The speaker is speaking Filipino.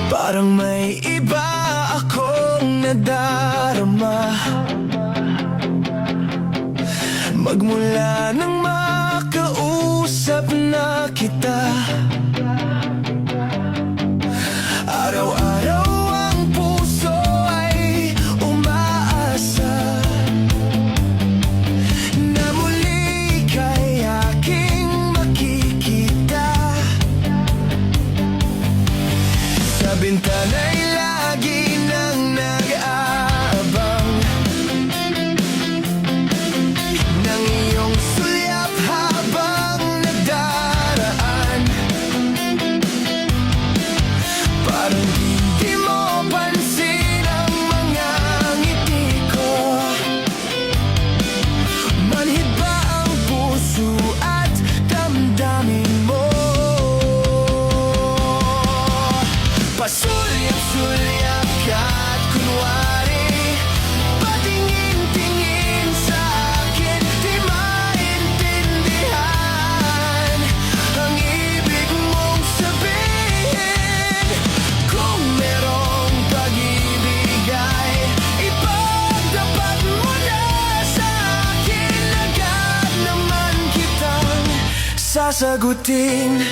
Parang may iba akong nadarama magmula nang makausap na kita. Araw-araw ang puso ay umaasa na muli kay aking makikita. Sa bintana'y lagi nang nag-aabang ng iyong sulyap habang nagdaraan. Parang hindi mo pansin ang mga ngiti ko. Manhid ba ang puso at damdamin mo? Pasulyap-sulyap ka't kunwari patingin-tingin sa akin, di maintindihan ang ibig mong sabihin. Kung merong pag-ibig ay ipagtapat mo na sa akin, agad naman kitang sasagutin.